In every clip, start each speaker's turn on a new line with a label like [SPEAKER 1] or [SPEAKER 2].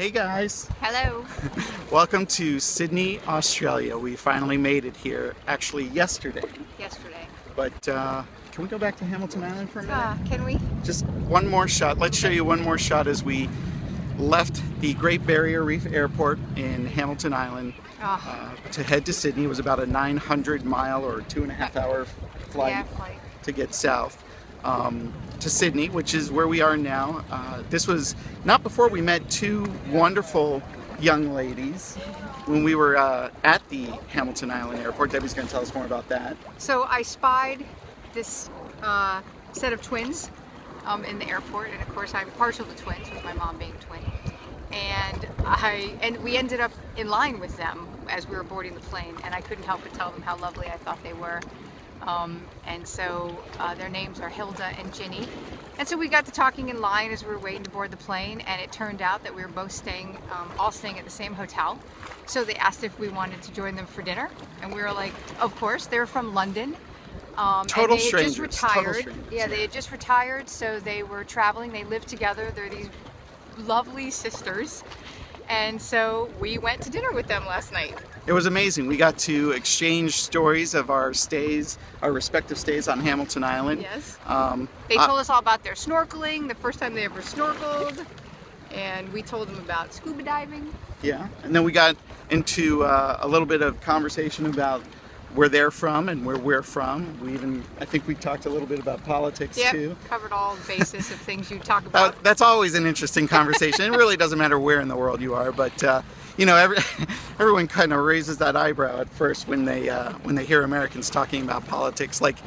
[SPEAKER 1] Hey guys,
[SPEAKER 2] Hello.
[SPEAKER 1] welcome to Sydney, Australia. We finally made it here, actually yesterday.
[SPEAKER 2] Yesterday.
[SPEAKER 1] But can we go back to Hamilton Island for a minute?
[SPEAKER 2] Can we?
[SPEAKER 1] Just one more shot. Let's show you one more shot as we left the Great Barrier Reef Airport in Hamilton Island to head to Sydney. It was about a 900-mile or 2.5-hour flight to get south. To Sydney, which is where we are now. This was not before we met two wonderful young ladies when we were at the Hamilton Island Airport. Debbie's going to tell us more about that.
[SPEAKER 2] So I spied this set of twins in the airport, and of course I'm partial to twins, with my mom being twin. And we ended up in line with them as we were boarding the plane, and I couldn't help but tell them how lovely I thought they were. And so their names are Hilda and Ginny. And so we got to talking in line as we were waiting to board the plane, and it turned out that we were both staying, all staying at the same hotel. So they asked if we wanted to join them for dinner, and we were like, of course. They're from London.
[SPEAKER 1] Total
[SPEAKER 2] and they had
[SPEAKER 1] strangers.
[SPEAKER 2] just retired.
[SPEAKER 1] Total strangers.
[SPEAKER 2] Yeah, they had just retired, so they were traveling. They lived together. They're these lovely sisters. And so we went to dinner with them last night.
[SPEAKER 1] It was amazing. We got to exchange stories of our stays, our respective stays on Hamilton Island.
[SPEAKER 2] Yes. They told us all about their snorkeling, the first time they ever snorkeled, and we told them about scuba diving.
[SPEAKER 1] Yeah, and then we got into a little bit of conversation about where they're from and where we're from. I think we talked a little bit about politics too.
[SPEAKER 2] Covered all the basis of things you talk about.
[SPEAKER 1] That's always an interesting conversation. It really doesn't matter where in the world you are, but you know, everyone kind of raises that eyebrow at first when they hear Americans talking about politics. Like,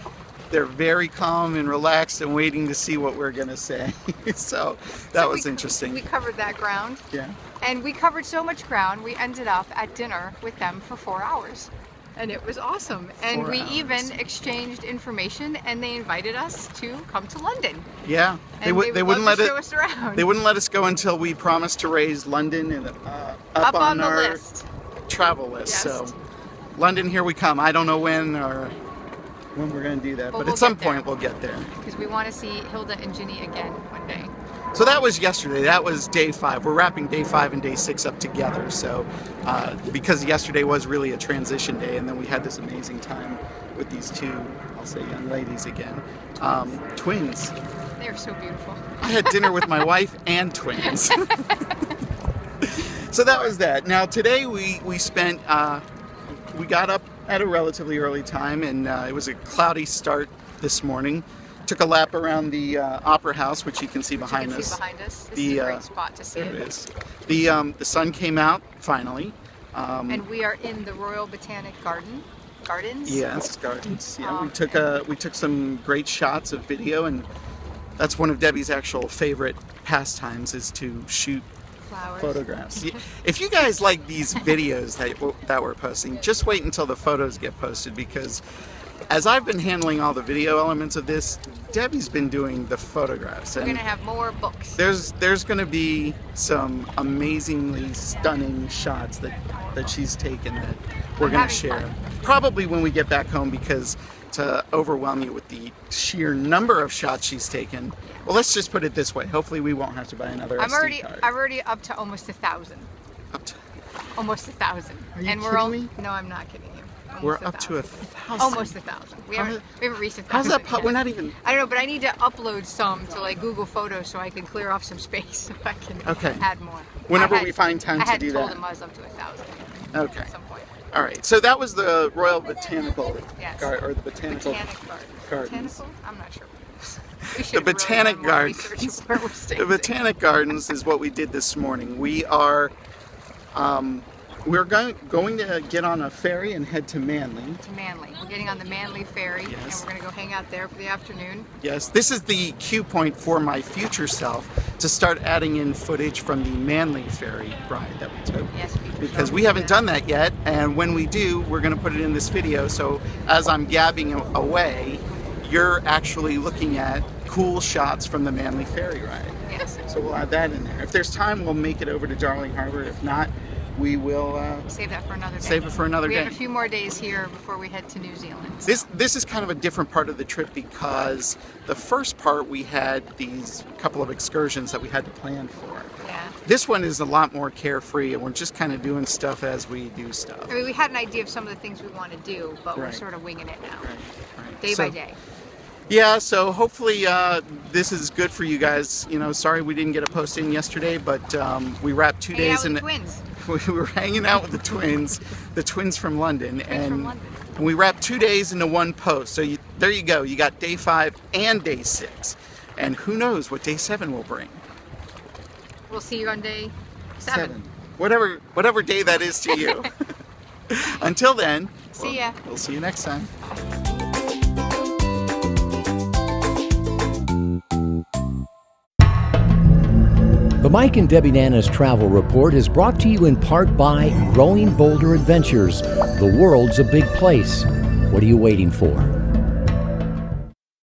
[SPEAKER 1] they're very calm and relaxed and waiting to see what we're gonna say. So that was interesting.
[SPEAKER 2] We covered that ground.
[SPEAKER 1] Yeah.
[SPEAKER 2] And we covered so much ground, we ended up at dinner with them for 4 hours. And it was awesome. And we even exchanged information, and they invited us to come to London.
[SPEAKER 1] Yeah,
[SPEAKER 2] they wouldn't let show us around.
[SPEAKER 1] They wouldn't let us go until we promised to raise London and up on
[SPEAKER 2] the
[SPEAKER 1] our
[SPEAKER 2] list.
[SPEAKER 1] Travel list.
[SPEAKER 2] Yes.
[SPEAKER 1] So London, here we come. I don't know when we're going to do that, but
[SPEAKER 2] we'll
[SPEAKER 1] at some point we'll get there.
[SPEAKER 2] Because we want to see Hilda and Ginny again one day.
[SPEAKER 1] So that was yesterday. That was day 5. We're wrapping day 5 and day 6 up together. So because yesterday was really a transition day, and then we had this amazing time with these two, I'll say, young ladies again. Twins.
[SPEAKER 2] They're so beautiful.
[SPEAKER 1] I had dinner with my wife and twins. So that was that. Now today we spent, we got up at a relatively early time, and it was a cloudy start this morning. Took a lap around the Opera House, which you can see behind us.
[SPEAKER 2] This is a great spot to see
[SPEAKER 1] it. There it is. The sun came out finally.
[SPEAKER 2] And we are in the Royal Botanic Gardens.
[SPEAKER 1] Yes, gardens. Yeah, we took some great shots of video, and that's one of Debbie's actual favorite pastimes, is to shoot photographs. If you guys like these videos that we're posting, just wait until the photos get posted, because as I've been handling all the video elements of this, Debbie's been doing the photographs.
[SPEAKER 2] We're going to have more books.
[SPEAKER 1] There's going to be some amazingly stunning shots that she's taken that we're going to share.
[SPEAKER 2] Fun.
[SPEAKER 1] Probably when we get back home, because to overwhelm you with the sheer number of shots she's taken, well, let's just put it this way. Hopefully we won't have to buy another SD card.
[SPEAKER 2] I'm already up to almost 1,000. Almost 1,000.
[SPEAKER 1] Are you kidding me?
[SPEAKER 2] No, I'm not kidding you.
[SPEAKER 1] We're up to 1,000.
[SPEAKER 2] Almost 1,000. We haven't reached 1,000.
[SPEAKER 1] How's that? We're not even.
[SPEAKER 2] I don't know, but I need to upload some to like Google Photos so I can clear off some space so I can add more.
[SPEAKER 1] Whenever we find time to do that.
[SPEAKER 2] I had told them I was up to 1,000.
[SPEAKER 1] Okay.
[SPEAKER 2] At some point.
[SPEAKER 1] All right. So that was the Royal Botanical or the
[SPEAKER 2] Botanic Gardens. I'm not sure.
[SPEAKER 1] The Botanic Gardens. The Botanic Gardens is what we did this morning. We're going to get on a ferry and head to Manly.
[SPEAKER 2] We're getting on the Manly ferry, and we're going to go hang out there for the afternoon.
[SPEAKER 1] Yes, this is the cue point for my future self to start adding in footage from the Manly ferry ride that we took.
[SPEAKER 2] Yes,
[SPEAKER 1] because we haven't done that yet, and when we do, we're going to put it in this video. So as I'm gabbing away, you're actually looking at cool shots from the Manly ferry ride.
[SPEAKER 2] Yes.
[SPEAKER 1] So we'll add that in there. If there's time, we'll make it over to Darling Harbour. If not, we will
[SPEAKER 2] save that for another day.
[SPEAKER 1] save it for another
[SPEAKER 2] We
[SPEAKER 1] day.
[SPEAKER 2] have a few more days here before we head to New Zealand.
[SPEAKER 1] This is kind of a different part of the trip because the first part we had these couple of excursions that we had to plan for.
[SPEAKER 2] Yeah.
[SPEAKER 1] This one is a lot more carefree, and we're just kind of doing stuff as we do stuff.
[SPEAKER 2] I mean, we had an idea of some of the things we want to do, but we're
[SPEAKER 1] Right.
[SPEAKER 2] sort of winging it now,
[SPEAKER 1] Right.
[SPEAKER 2] day
[SPEAKER 1] So-
[SPEAKER 2] by day.
[SPEAKER 1] Yeah, so hopefully this is good for you guys. You know, sorry we didn't get a post in yesterday, but we wrapped 2
[SPEAKER 2] Hang out
[SPEAKER 1] days
[SPEAKER 2] with
[SPEAKER 1] in.
[SPEAKER 2] the twins.
[SPEAKER 1] We were hanging out with the twins from London,
[SPEAKER 2] Twins from London.
[SPEAKER 1] and we wrapped 2 days into one post. So there you go. You got day 5 and day 6, and who knows what day 7 will bring.
[SPEAKER 2] We'll see you on day 7.
[SPEAKER 1] Whatever day that is to you. Until then,
[SPEAKER 2] See ya.
[SPEAKER 1] We'll see you next time.
[SPEAKER 3] The Mike and Debbie Nana's Travel Report is brought to you in part by Growing Boulder Adventures. The world's a big place. What are you waiting for?